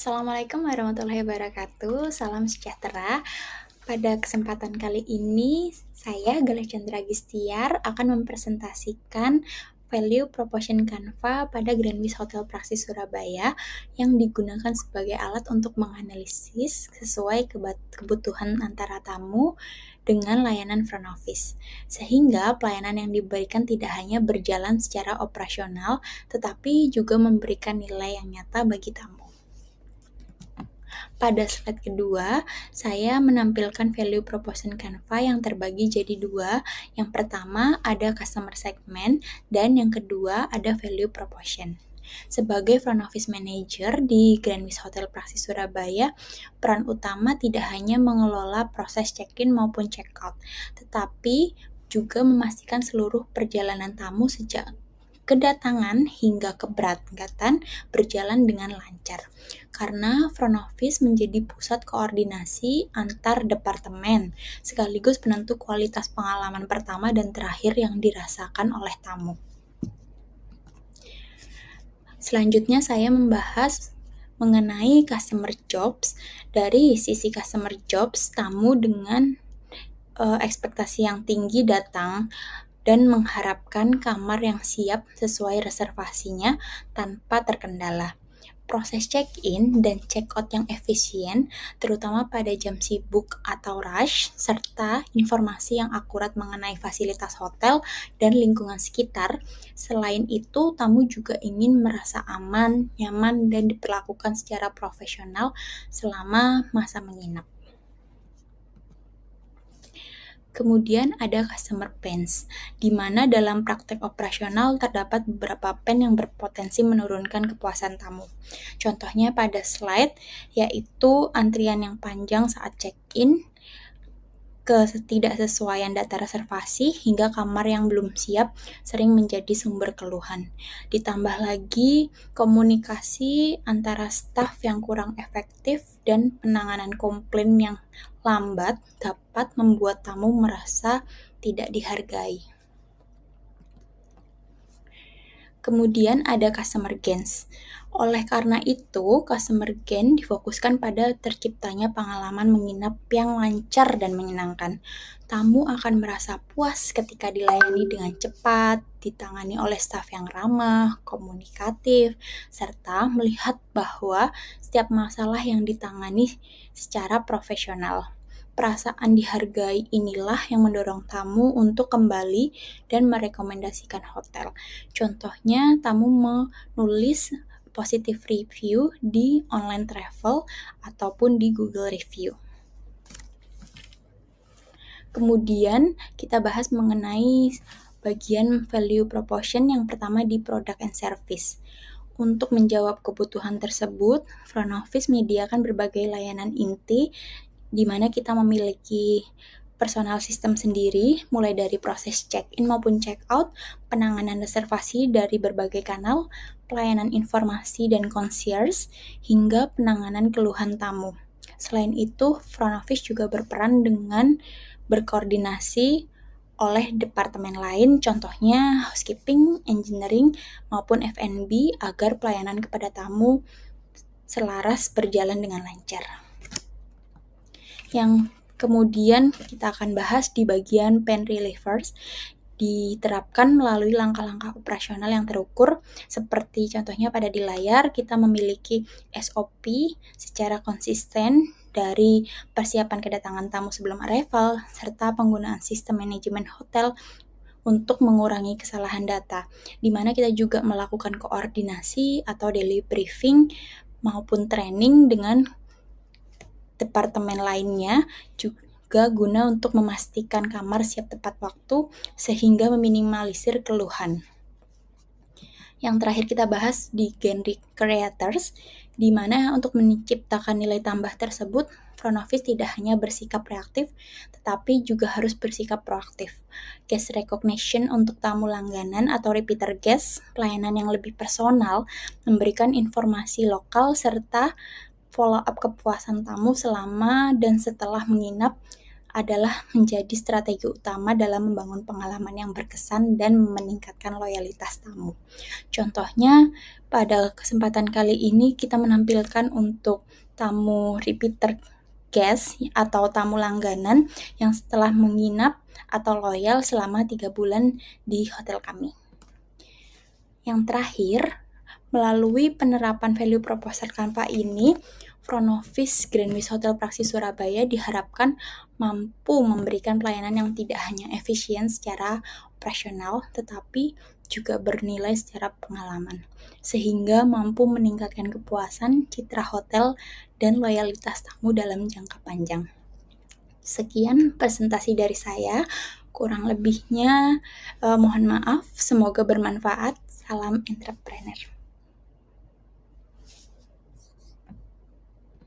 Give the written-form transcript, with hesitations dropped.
Assalamualaikum warahmatullahi wabarakatuh. Salam sejahtera. Pada kesempatan kali ini, saya Galah Chandra Gistiar akan mempresentasikan value proposition Canva pada Grand Wis Hotel Praxis Surabaya yang digunakan sebagai alat untuk menganalisis sesuai kebutuhan antara tamu dengan layanan front office. Sehingga pelayanan yang diberikan tidak hanya berjalan secara operasional, tetapi juga memberikan nilai yang nyata bagi tamu. Pada slide kedua, saya menampilkan value proposition Canva yang terbagi jadi dua. Yang pertama ada customer segment dan yang kedua ada value proposition. Sebagai front office manager di Grand Wis Hotel Praxis Surabaya, peran utama tidak hanya mengelola proses check-in maupun check-out, tetapi juga memastikan seluruh perjalanan tamu sejak kedatangan hingga keberangkatan berjalan dengan lancar. Karena front office menjadi pusat koordinasi antar departemen, sekaligus penentu kualitas pengalaman pertama dan terakhir yang dirasakan oleh tamu. Selanjutnya saya membahas mengenai customer jobs. Dari sisi customer jobs, tamu dengan ekspektasi yang tinggi datang dan mengharapkan kamar yang siap sesuai reservasinya tanpa terkendala. Proses check-in dan check-out yang efisien, terutama pada jam sibuk atau rush, serta informasi yang akurat mengenai fasilitas hotel dan lingkungan sekitar. Selain itu, tamu juga ingin merasa aman, nyaman, dan diperlakukan secara profesional selama masa menginap. Kemudian ada customer pains, di mana dalam praktek operasional terdapat beberapa pain yang berpotensi menurunkan kepuasan tamu. Contohnya pada slide, yaitu antrian yang panjang saat check-in, ketidaksesuaian data reservasi, hingga kamar yang belum siap sering menjadi sumber keluhan. Ditambah lagi komunikasi antara staf yang kurang efektif dan penanganan komplain yang lambat dapat membuat tamu merasa tidak dihargai. Kemudian ada customer gains. Oleh karena itu, customer gain difokuskan pada terciptanya pengalaman menginap yang lancar dan menyenangkan. Tamu akan merasa puas ketika dilayani dengan cepat, ditangani oleh staf yang ramah, komunikatif, serta melihat bahwa setiap masalah yang ditangani secara profesional. Perasaan dihargai inilah yang mendorong tamu untuk kembali dan merekomendasikan hotel. Contohnya, tamu menulis positive review di online travel ataupun di Google Review. Kemudian kita bahas mengenai bagian value proposition yang pertama di product and service. Untuk menjawab kebutuhan tersebut, front office menyediakan berbagai layanan inti di mana kita memiliki personal system sendiri, mulai dari proses check-in maupun check-out, penanganan reservasi dari berbagai kanal, pelayanan informasi dan concierge, hingga penanganan keluhan tamu. Selain itu, front office juga berperan dengan berkoordinasi oleh departemen lain, contohnya housekeeping, engineering, maupun F&B agar pelayanan kepada tamu selaras berjalan dengan lancar. Yang kemudian kita akan bahas di bagian pain relievers, diterapkan melalui langkah-langkah operasional yang terukur, seperti contohnya pada di layar kita memiliki SOP secara konsisten dari persiapan kedatangan tamu sebelum arrival, serta penggunaan sistem manajemen hotel untuk mengurangi kesalahan data, di mana kita juga melakukan koordinasi atau daily briefing maupun training dengan departemen lainnya juga guna untuk memastikan kamar siap tepat waktu sehingga meminimalisir keluhan. Yang terakhir kita bahas di Generic Creators, di mana untuk menciptakan nilai tambah tersebut, front office tidak hanya bersikap reaktif, tetapi juga harus bersikap proaktif. Guest recognition untuk tamu langganan atau repeater guest, pelayanan yang lebih personal, memberikan informasi lokal, serta follow up kepuasan tamu selama dan setelah menginap adalah menjadi strategi utama dalam membangun pengalaman yang berkesan dan meningkatkan loyalitas tamu. Contohnya, pada kesempatan kali ini kita menampilkan untuk tamu repeater guest atau tamu langganan yang setelah menginap atau loyal selama 3 bulan di hotel kami. Yang terakhir, melalui penerapan value proposal Canva ini, front office Grand Wis Hotel Praxis Surabaya diharapkan mampu memberikan pelayanan yang tidak hanya efisien secara operasional, tetapi juga bernilai secara pengalaman, sehingga mampu meningkatkan kepuasan, citra hotel, dan loyalitas tamu dalam jangka panjang. Sekian presentasi dari saya, kurang lebihnya mohon maaf, semoga bermanfaat. Salam entrepreneur.